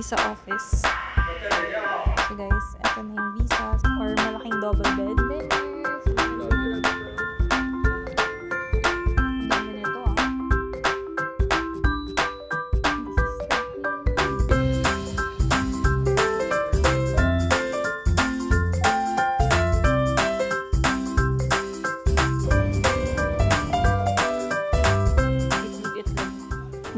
visa office. So guys, ito na yung visa or malaking double bed.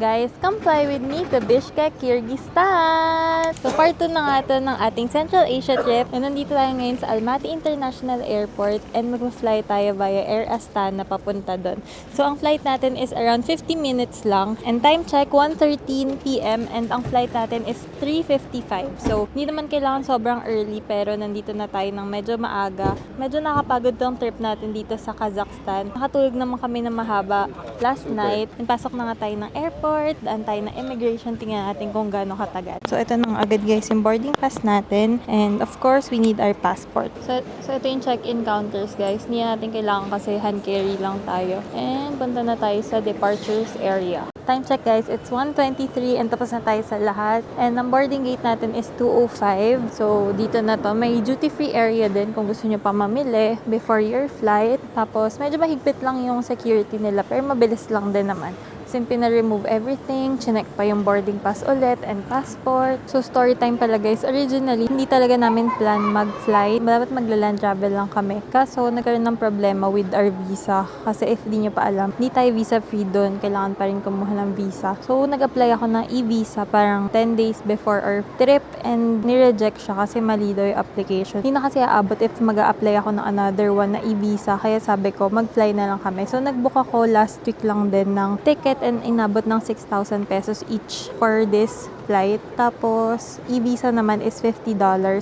Guys, come fly with me to Bishkek, Kyrgyzstan! So, part 2 na nga ito ng ating Central Asia trip. And nandito tayo ngayon sa Almaty International Airport and mag-fly tayo via Air Astana papunta doon. So, ang flight natin is around 50 minutes lang. And time check, 1:13 p.m. And ang flight natin is 3:55. So, hindi naman kailangan sobrang early pero nandito na tayo ng medyo maaga. Medyo nakapagod tong trip natin dito sa Kazakhstan. Nakatulog naman kami ng mahaba last night. Pasok na nga tayo ng airport. Daan tayo ng immigration, tingnan natin kung gaano katagal. So, ito nang agad guys yung boarding pass natin. And of course, we need our passport. So ito yung check-in counters guys. Hindi natin kailangan kasi hand carry lang tayo. And punta na tayo sa departures area. Time check guys, it's 1:23 and tapos na tayo sa lahat. And ang boarding gate natin is 2:05. So, dito na to. May duty-free area din kung gusto nyo pa mamili before your flight. Tapos, medyo mahigpit lang yung security nila pero mabilis lang din naman. Simply na-remove everything, chinek pa yung boarding pass ulit and passport. So, story time pala guys. Originally, hindi talaga namin plan mag-fly. Dapat magla-land travel lang kami. Kaso, nagkaroon ng problema with our visa. Kasi if di nyo pa alam, hindi tayo visa-free doon. Kailangan pa rin kumuha ng visa. So, nag-apply ako ng e-visa parang 10 days before our trip and nireject siya kasi mali daw yung application. Hindi na kasi aabot if mag-a-apply ako ng another one na e-visa. Kaya sabi ko, mag-fly na lang kami. So, nag-book ako last week lang din ng ticket and inabot ng 6,000 pesos each for this flight. Tapos, e-visa naman is $50.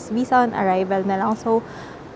Visa on arrival na lang. So,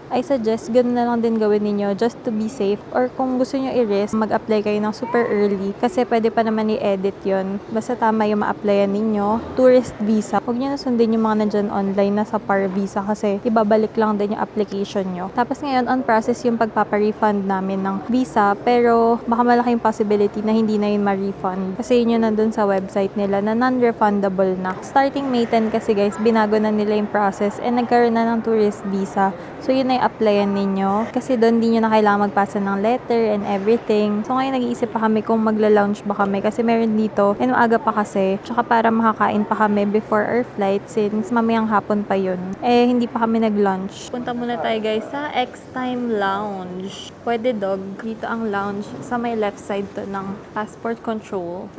I suggest ganun na lang din gawin ninyo just to be safe. Or kung gusto nyo i-risk, mag-apply kayo ng super early kasi pwede pa naman i-edit yon. Basta tama yung ma-applyan ninyo. Tourist visa. Huwag nyo na sundin yung mga nandyan online na sa PAR visa kasi ibabalik lang din yung application nyo. Tapos ngayon, on process yung pagpapa-refund namin ng visa pero baka malaking possibility na hindi na yun ma-refund kasi yun yung nandun sa website nila na non-refundable na. Starting May 10 kasi guys, binago na nila yung process and nagkaroon na ng tourist visa. So yun na applyan ninyo. Kasi doon di nyo na kailangan magpasa ng letter and everything. So ngayon nag-iisip pa kami kung magla-lounge ba kami kasi meron dito and maaga pa kasi. Tsaka para makakain pa kami before our flight since mamayang hapon pa yun. Eh hindi pa kami nag-lunch. Punta muna tayo guys sa X-Time Lounge. Pwede dog. Dito ang lounge. Sa may left side to ng passport control.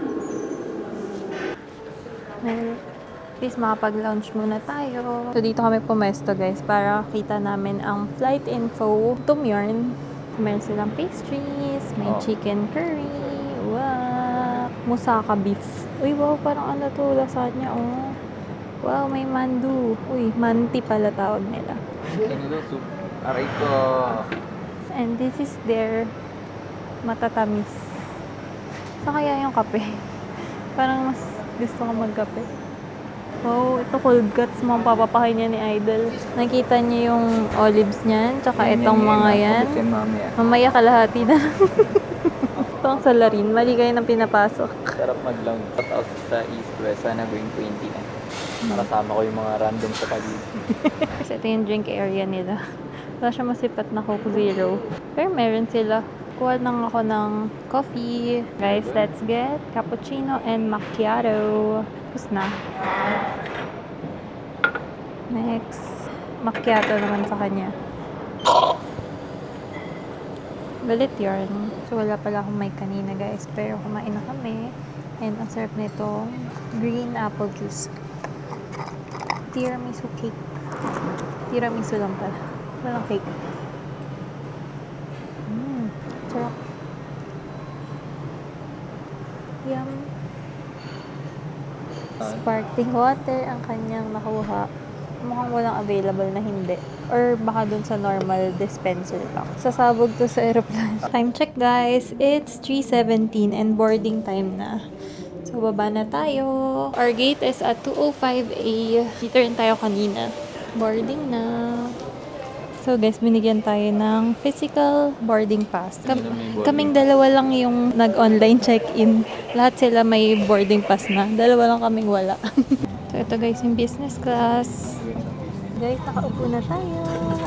Please makapag-lounge muna tayo. So, dito kami pumesto guys para kita namin ang flight info. Tumyorn. Meron silang pastries, may chicken curry, wow, musaka beef. Uy, wow, parang ano to, lasagna, oh. Wow, may mandu. Uy, manti pala tawag nila. Ano soup? Aray ko. And this is their matatamis. Sa kaya yung kape? Parang mas gusto ko magkape. Wow, ito cold cuts mga papapakain niya ni Idol. Nakita niyo yung olives niyan, tsaka itong mga yan. Mamaya kalahati na lang. Ito ang salarin. Mali kayo nang pinapasok. Sarap mag-lounge. Cut out sa east-west. Sana going 20 na. Nakasama ko yung mga random sa paligid. Kasi ito yung drink area nila. Wala siya masipat na Coke Zero. Pero meron sila. Kuha lang ako ng coffee. Guys, let's get cappuccino and macchiato. Tapos na. Next. Macchiato naman sa kanya. Galit yarn. So, wala pala akong mic kanina guys. Pero kumain na kami. And ang sarap nito, green apple juice. Tiramisu cake. Tiramisu lang pala. Walang cake. Sarap. Yum. Sparkling water ang kanyang nakuha. Mukhang walang available na hindi. Or baka dun sa normal dispenser lang. Sasabog to sa aeroplane. Time check guys. It's 3:17 and boarding time na. So baba na tayo. Our gate is at 2:05 A. Dito rin tayo kanina. Boarding na. So guys, binigyan tayo ng physical boarding pass. Kaming dalawa lang yung nag-online check-in. Lahat sila may boarding pass na. Dalawa lang kaming wala. So So, ito guys yung business class. Guys, nakaupo na tayo.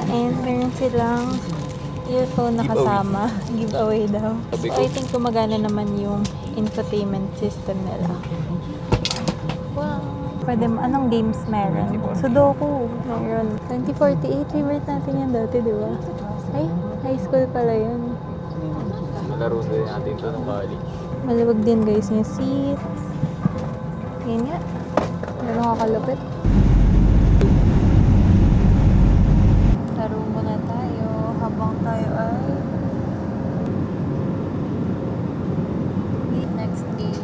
And meron silang earphone na kasama. Giveaway daw. So, I think gumagana naman yung infotainment system nila. Wow! Pwede mo, anong games meron? Sudoku. Meron. 2048, favorite natin yan dati, di ba? Ay, high school pala yun. Malaro din natin ito ng college. Maluwag din guys yung seats. Yan nga. Meron kakalupit. Laro muna tayo habang tayo ay next game.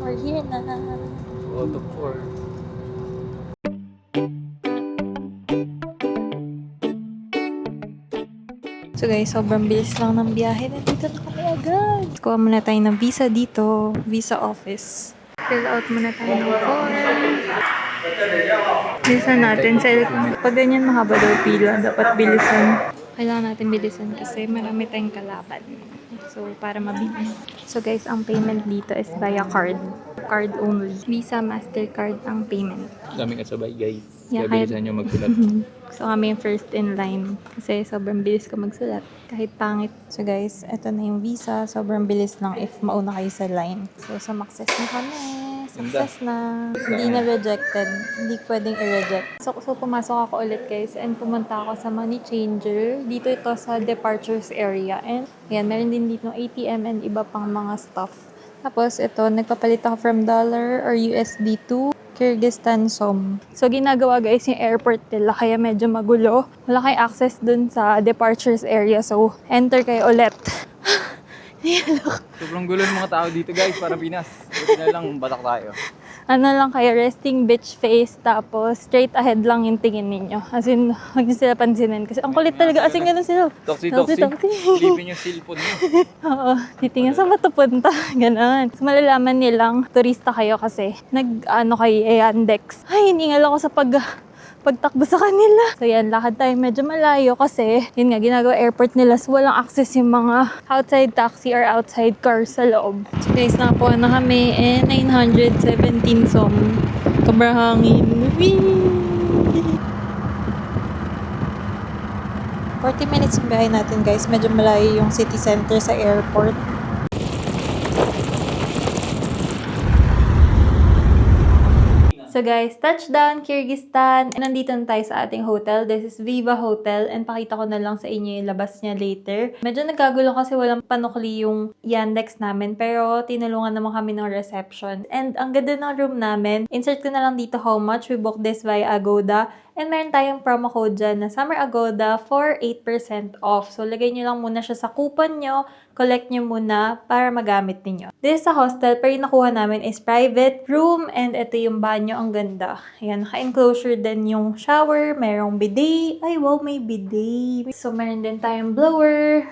We're here na. Out of 4. So guys, sobrang bilis lang ng biyahe. Nandito na kami agad. Kuha muna tayo ng visa dito. Visa office. Fill out muna tayo ng form. Bilisan natin. Pag ganyan mahaba daw pila, dapat bilisan. Kailangan natin bilisan kasi marami tayong kalaban. So, para mabilis. So guys, ang payment dito is via card. Card only. Visa, Mastercard ang payment. Daming kasabay guys. Yeah, Kaya bilisan nyo magsulat. So kami yung first in line kasi sobrang bilis ko magsulat kahit pangit. So guys, eto na yung visa. Sobrang bilis lang if mauna kayo sa line. So success na kami. Success na. Hindi na rejected. Hindi pwedeng i-reject. So pumasok ako ulit guys and pumunta ako sa money changer. Dito ito sa departures area. And yan, meron din dito ng ATM and iba pang mga stuff. Tapos ito, nagpapalit ako from dollar or USD to Kyrgyzstan som. So, ginagawa guys yung airport nila kaya medyo magulo. Wala kayo access dun sa departures area. So, enter kayo ulit. Sobrang gulo ng mga tao dito guys, parang Pinas. Buti na lang, batak tayo. Ano lang kayo, resting bitch face, tapos straight ahead lang yung tingin ninyo. As in, huwag niyo sila pansinin. Kasi ang kulit talaga, as in gano'n sila. Toxic. Toxic. Silipin yung cellphone nyo. Oo, titingnan sa matupunta. Ganon. So, malalaman nilang turista kayo kasi nag-ano kayo, Yandex. Ay, hiningal ako sa pagtakbo sa kanila. So yan, lakad tayo medyo malayo kasi yun nga, ginagawa airport nila so walang access yung mga outside taxi or outside cars sa loob. So guys, nakakuha na kami 917 som. Kabrahangin. Whee! 40 minutes yung biyahe natin guys. Medyo malayo yung city center sa airport. So guys, touchdown Kyrgyzstan. Nandito na tayo sa ating hotel. This is Viva Hotel and pakita ko na lang sa inyo yung labas niya later. Medyo nagkagulo kasi walang panukli yung Yandex namin pero tinulungan naman kami ng reception. And ang ganda ng room namin. Insert ko na lang dito how much. We booked this via Agoda. And meron tayong promo code dyan na Summer Agoda for 8% off. So, lagay nyo lang muna siya sa coupon nyo. Collect nyo muna para magamit ninyo. This sa hostel, pero yung nakuha namin is private room. And ito yung banyo. Ang ganda. Ayan, naka-enclosure din yung shower. Merong bidet. Ay, wow, may bidet. So, meron din tayong blower.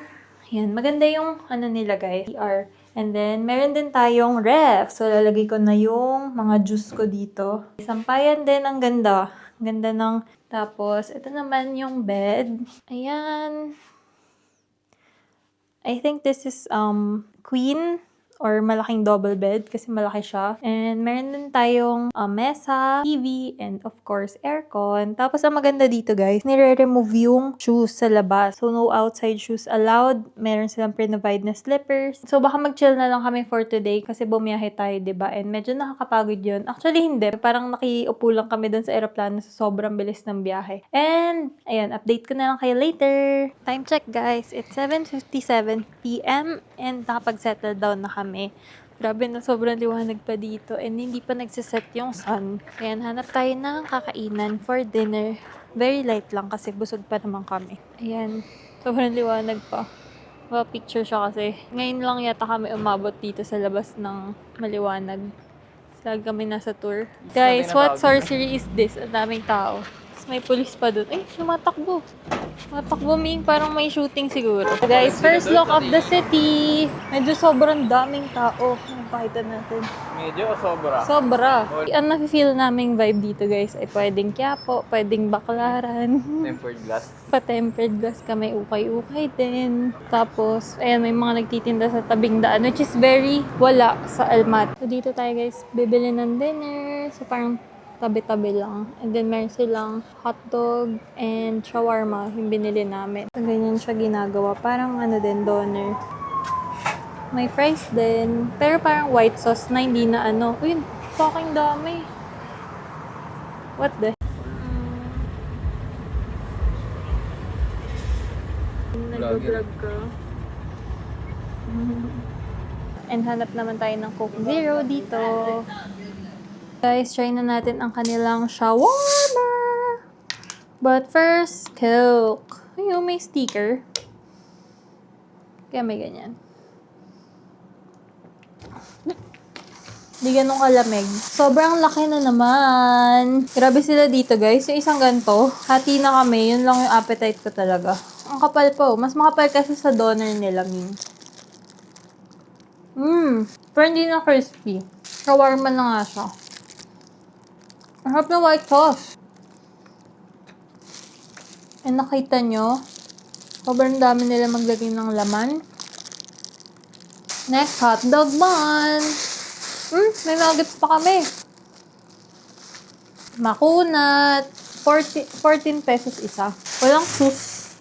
Ayan, maganda yung ano nila guys. PR. And then, meron din tayong ref. So, lalagay ko na yung mga juice ko dito. Sampayan din, ang ganda. Ganda ng, tapos, ito naman yung bed. Ayan. I think this is, queen or malaking double bed kasi malaki siya. And meron din tayong mesa, TV, and of course, aircon. Tapos, ang maganda dito guys, nire-remove yung shoes sa labas. So, no outside shoes allowed. Meron silang pre-provide na slippers. So, baka mag-chill na lang kami for today kasi bumiyahe tayo, diba? And medyo nakakapagod yun. Actually, hindi. Parang nakiupo lang kami dun sa aeroplano sa sobrang bilis ng biyahe. And, ayan, update ko na lang kayo later. Time check guys. It's 7:57 p.m. and nakapag-settle down na kami. Grabe na, sobrang liwanag pa dito and hindi pa nagsiset yung sun. Ayan, hanap tayo ng kakainan for dinner. Very light lang kasi busog pa naman kami. Ayan, sobrang liwanag pa. Picture siya kasi. Ngayon lang yata kami umabot dito sa labas ng maliwanag. Lagi kami nasa tour. Guys, what sorcery is this? Ang daming tao. Tapos may pulis pa doon. Ay, lumatakbo. Matakbo Ming, parang may shooting siguro. So guys, first look of the city. Medyo sobrang daming tao. Pakita natin. Medyo o sobra? Sobra. Ang nafe-feel naming vibe dito guys ay pwedeng Quiapo, pwedeng Baclaran. Tempered glass. Pa-tempered glass ka, may ukay-ukay din. Tapos, ayan, may mga nagtitinda sa tabing daan, which is very wala sa Almaty. So dito tayo guys, bibili ng dinner. So parang tabi-tabi lang. And then meron silang hotdog and shawarma, yung binili namin. So, ganyan siya ginagawa. Parang ano din, doner. May fries din. Pero parang white sauce na hindi na ano. Uy, fucking dami. What the? Nag-vlog ka. And hanap naman tayo ng Coke Zero dito. Guys, try na natin ang kanilang shawarma. But first, Coke. Ayun, may sticker. Kaya may ganyan. Di ganun kalamig. Sobrang laki na naman. Grabe sila dito, guys. Yung isang ganito, hati na kami. Yun lang yung appetite ko talaga. Ang kapal po. Mas makapal kasi sa doner nila, Min. Pero hindi na crispy. Shawarma na nga siya. Ang harap na white sauce. And nakita nyo, sobrang dami nila maglagay ng laman. Next, hotdog bun. May nuggets pa kami. Makunat. 14 pesos isa. Walang sauce.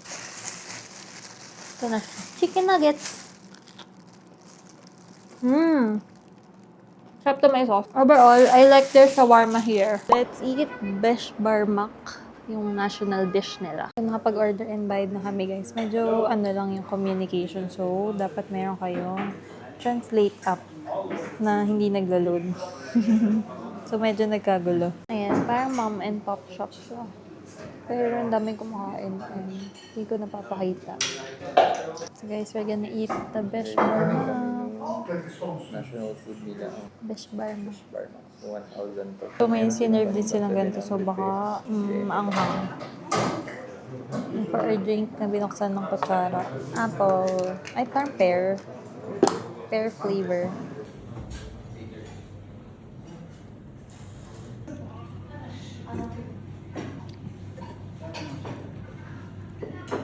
Ito na siya. Chicken nuggets. Sarap to may sauce. Overall, I like their shawarma here. Let's eat besh barmak, yung national dish nila. Nakapag-order and buy na kami guys. Medyo ano lang yung communication. So, dapat meron kayong translate app na hindi naglo-load. So, medyo nagkagulo. Ayan, parang mom and pop shop siya. Pero ang daming kumakain and hindi ko napapakita. So guys, we're gonna eat the besh barmak. National food nila. Besh barmak. Barma. 1,000 per. So, may sinerve din silang ganito. So, baka maanghang. And for our drink na binuksan ng kutsara. Apple. Ay, parang pear. Pear flavor.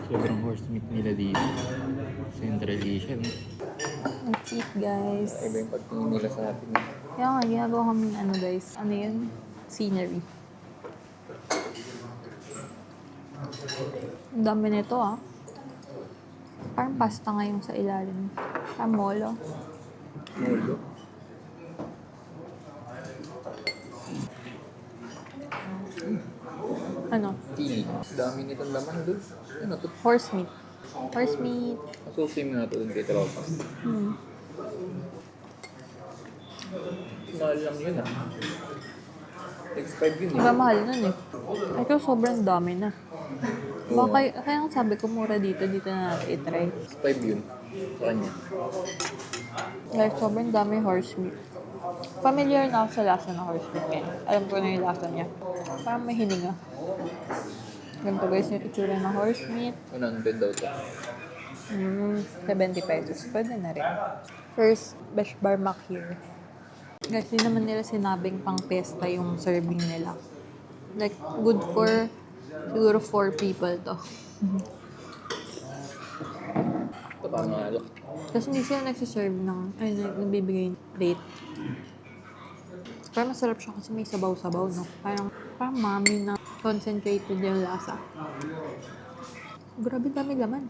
Sobrang horse meat nila dito. Central Asia, no? Let's eat, guys. Iba yung pagtingin nila sa atin. Kaya nga, ginagawa kami ano, guys. Ano yun? Scenery. Ang dami nito, ah. Parang pasta nga yung sa ilalim. Parang molo. Molo. Ano? Tili. Dami nitong laman doon. Ano to? Horse meat. Horse meat. Masusim nga to doon kay Tropa. Mahal lang yun ah. X5 yun Iba eh. mahal nun eh. Ito sobrang dami na. Baka, kaya nga sabi ko mura dito na natin itry. X5 yun. Sa kanya. Like, sobrang dami horse meat. Familiar na ako sa lasa ng horse meat eh. Alam ko na yung lasa niya. Parang may hininga. Ganito guys yung itsura ng horse meat. 100 daw to. 70 pesos. Pwede na rin. First, besh barmak here. Guys, di naman nila sinabing pang pesta yung serving nila. Like, good for siguro 4 people to. Ito pa nga alok. Kasi hindi sila nagsiserve ng, nagbibigay ng plate. Parang masarap siya kasi may sabaw-sabaw, no? Parang mami na concentrated yung lasa. Grabe dami laman.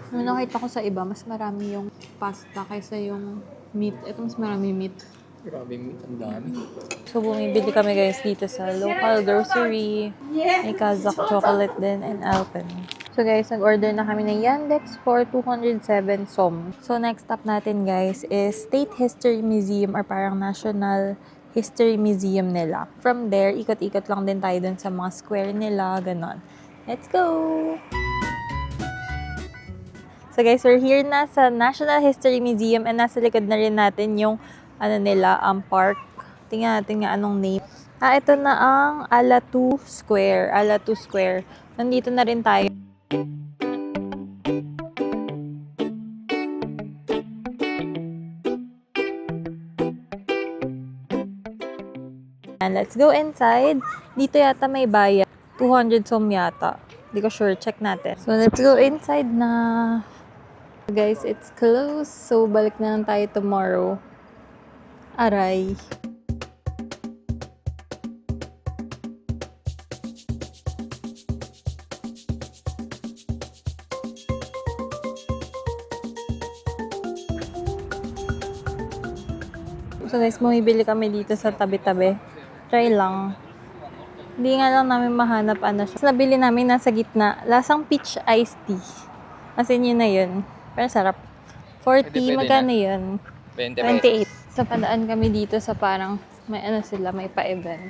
Nung nakita ko sa iba, mas marami yung pasta kaysa yung meat. Ito mas marami meat. Grabe meat. Ang dami. So, bumibili kami guys dito sa local grocery. May Kazakh chocolate din and Alpen. So guys, nag-order na kami ng Yandex for 207 som. So next stop natin guys is State History Museum or parang National History Museum nila. From there, ikot-ikot lang din tayo dun sa mga square nila, ganon. Let's go! So guys, we're here na sa National History Museum and nasa likod na rin natin yung park. Tingnan natin nga anong name. Ito na ang Alatu Square. Alatu Square. nandito na rin tayo. And let's go inside. Dito yata may bayad. 200 som yata. Hindi ko sure. Check natin. So, let's go inside na. Guys, it's closed. So, balik na lang tayo tomorrow. Aray. So guys, bumibili kami dito sa tabi-tabi. Try lang. Hindi nga lang namin mahanap ano siya. Tapos nabili namin nasa gitna. Lasang peach iced tea. As in yun na yun. Pero sarap. 40, Pwede magkano na. yun? 20 28. So padaan kami dito sa parang may ano sila, may pa-event.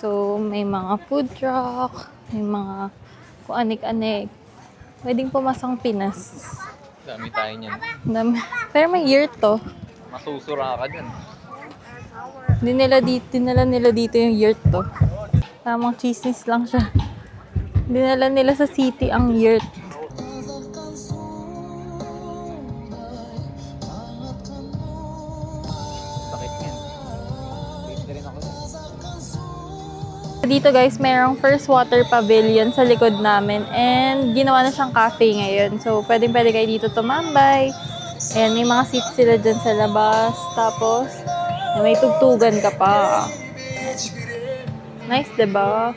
So may mga food truck, may mga kung anik-anik. Pwedeng pumasang Pinas. Dami tayo niyan. Pero may year to. Masusura ka dyan. Dinala nila dito yung yurt to. Tamang chismis lang siya. Dinala nila sa city ang yurt. Sakit yan. Sakit rin ako dyan. Dito guys, mayroong first water pavilion sa likod namin and ginawa na siyang cafe ngayon. So, pwede kayo dito tumambay. Ayan, may mga seats sila dyan sa labas. Tapos, may tugtugan ka pa. Nice, diba?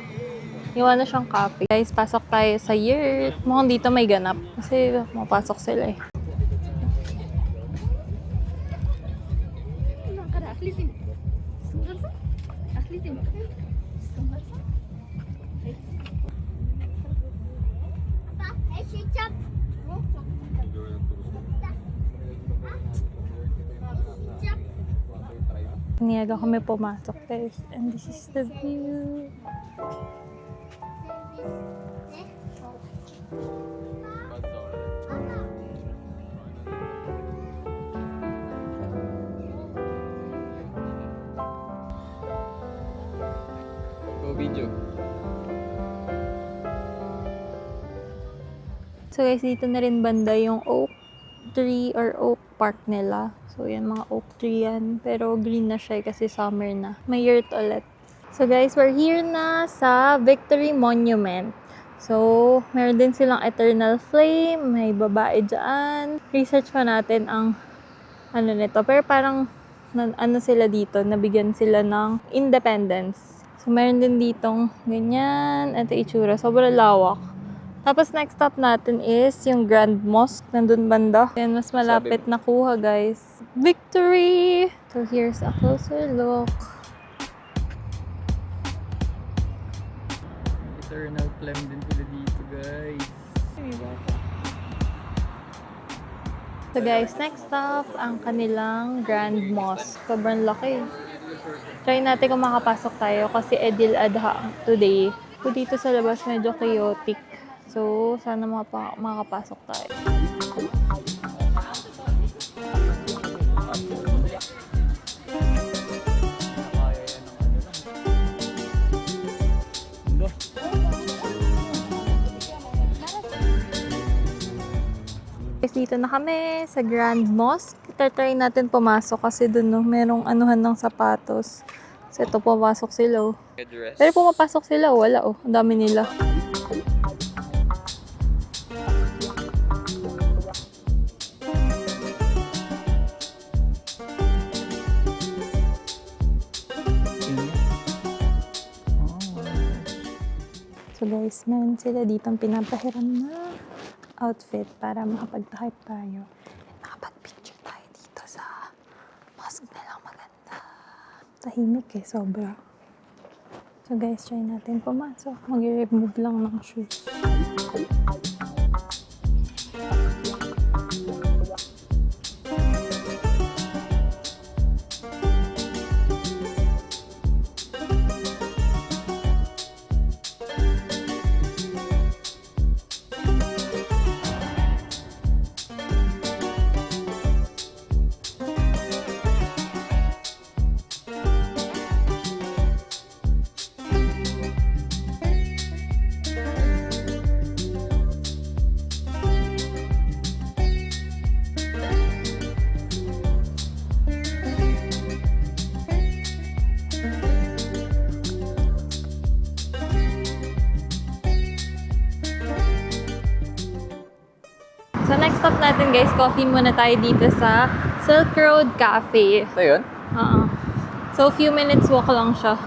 Iwan na siyang cafe. Guys, pasok tayo sa yurt. Mukhang dito may ganap. Kasi mapasok sila eh. Niyaga kami pumasok guys. And this is the view. Go video. So guys, dito na rin banda yung oak tree or oak park nila. So yan, mga oak tree yan. Pero green na siya kasi summer na. May yurt ulit. So guys, we're here na sa Victory Monument. So, meron din silang eternal flame. May babae dyan. Research pa natin ang ano nito. Pero parang ano sila dito, nabigyan sila ng independence. So, meron din ditong ganyan. Ito itsura. Sobrang lawak. Tapos next stop natin is yung Grand Mosque. Nandun banda. Yan, mas malapit na kuha guys. Victory! So here's a closer look. Eternal flame din sila dito guys. So guys, next stop ang kanilang Grand Mosque. Sobrang laki. Try natin kung makapasok tayo kasi Edil Adha today. So dito sa labas medyo chaotic. So, sana makapasok tayo. Dito na kami sa Grand Mosque. Try natin pumasok kasi dun no, merong anuhan ng sapatos. So, ito pumasok sila. Pero pumapasok sila, wala oh. Ang dami nila. So guys, meron sila ditong pinapahiram na outfit para makapag-type tayo. At makapag-picture tayo dito sa mosque nilang maganda. Tahimik eh, sobra. So guys, try natin pumasok. Mag-remove lang ng shoes. natin guys, coffee muna tayo dito sa Silk Road Cafe. Ito yun? Oo. So, few minutes walk lang siya.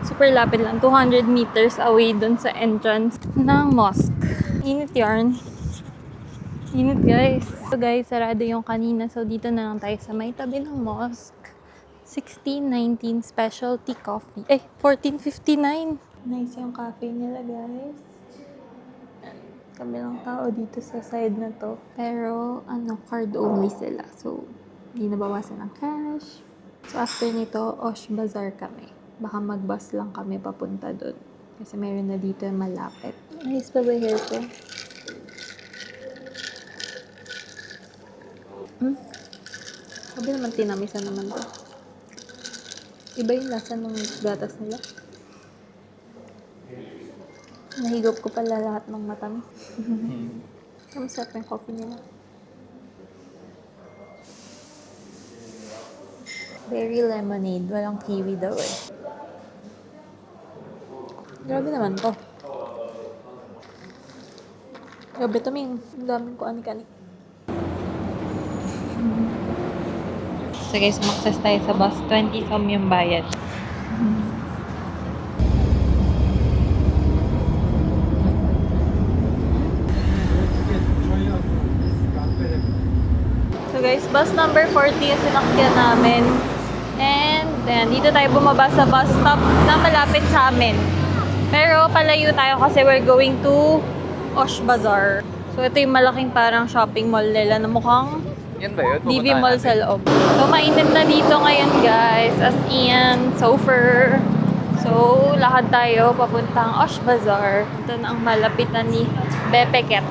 Super lapit lang. 200 meters away dun sa entrance ng mosque. Init yarn. Init guys. So guys, sarado yung kanina. So, dito na lang tayo sa may tabi ng mosque. 1619 specialty coffee. 1459. Nice yung cafe nila guys. Kabilang tao dito sa side na to. Pero, card only sila. So, hindi nabawasan ng cash. So, after nito, Osh Bazaar kami. Baka mag-bus lang kami papunta doon. Kasi meron na dito yung malapit. Ayos pa ba hair ko? Sabi naman, tinamisan naman to. Iba yung lasa ng gatas nila. Nahigop ko pala lahat ng matamis. Ang sarap yung coffee nila. Berry lemonade. Walang kiwi daw eh. Grabe naman to. Grabe to, Ming. Ang daming ko anik-anik. So guys, sumakses tayo sa bus. 20 som yung bayad. So guys, bus number 40 yung sinakyan namin. And then, dito tayo bumaba sa bus stop na malapit sa amin. Pero palayo tayo kasi we're going to Osh Bazaar. So ito yung malaking parang shopping mall nila na mukhang Yan ba yun? DV Pupuntahan Mall natin. sa loob. So mainit na dito ngayon guys. As in, sofer. So, lakad tayo papuntang Osh Bazaar. Ito na ang malapitan ni Bepeket.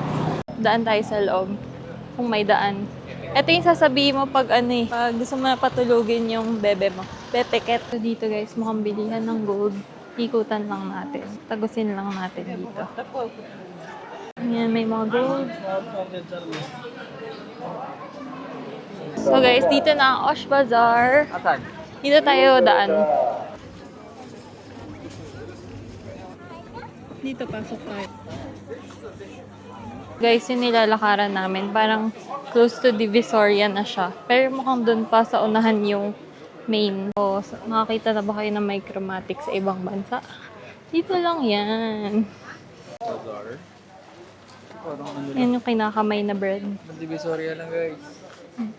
Daan tayo sa loob. Kung may daan. Ito yung sasabihin mo pag pag gusto mo na patulugin yung bebe mo. Bepeket. So dito guys, mukhang bilihan ng gold. Ikutan lang natin. Tagusin lang natin dito. Ayan, may mga gold. So guys, dito na ang Osh Bazaar. Asan? Dito tayo daan. Dito pasok tayo. Guys, yung nilalakaran namin, parang close to Divisoria na siya. Pero mukhang doon pa sa unahan yung main. So, nakakita na ba kayo ng Micromatic sa ibang bansa? Dito lang yan. Bazaar. Parang ano lang. Yan yung kinakamay na bread. Divisoria lang guys.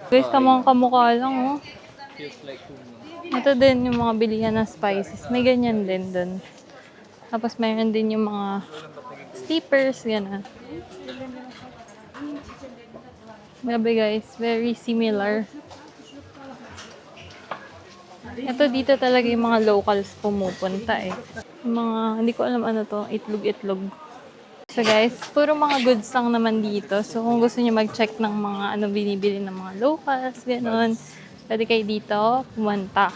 Guys, kamukha lang oh. Feels like home. Ito din yung mga bilihan ng spices. May ganyan din doon. Tapos mayroon din yung mga steepers, gano'n. Grabe guys, very similar. Ito dito talaga yung mga locals pumupunta eh. Yung mga, hindi ko alam ano to, itlog-itlog. So guys, puro mga goods lang naman dito. So kung gusto niyo mag-check ng mga binibili ng mga locals, gano'n, pwede kayo dito pumunta.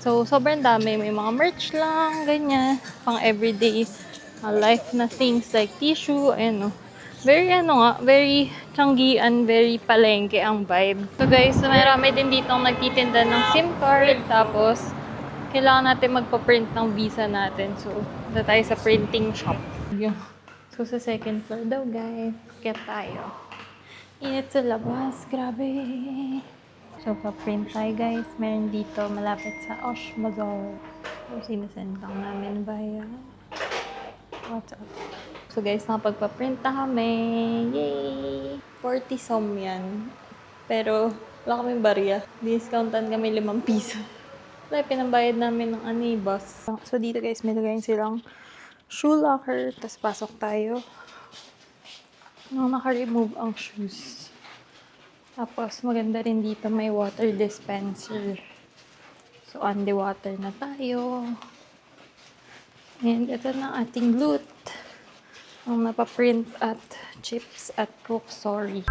So sobrang dami, may mga merch lang, ganyan, pang everyday life na things like tissue, very very tiyanggian, very palengke ang vibe. So guys, marami din dito ang nagtitinda ng SIM card, tapos kailangan natin magpa-print ng visa natin. So, dito tayo sa printing shop. So, sa second floor daw guys, get tayo. Init sa labas, grabe. So, pa-print tayo guys. Meron dito malapit sa Osh Bazaar. So, sinasend lang namin via WhatsApp. So guys, nakapagpa-print na kami. Yay! 40 som yan. Pero wala kaming barya. Discountan kami 5 piso. Wala, pinambayad namin ng bus. So dito guys, may lagayin silang shoe locker. Tapos pasok tayo. Naka-remove ang shoes. Tapos maganda rin dito, may water dispenser. So underwater na tayo. And ito na ating loot. Ang napaprint at chips at Coke, sorry.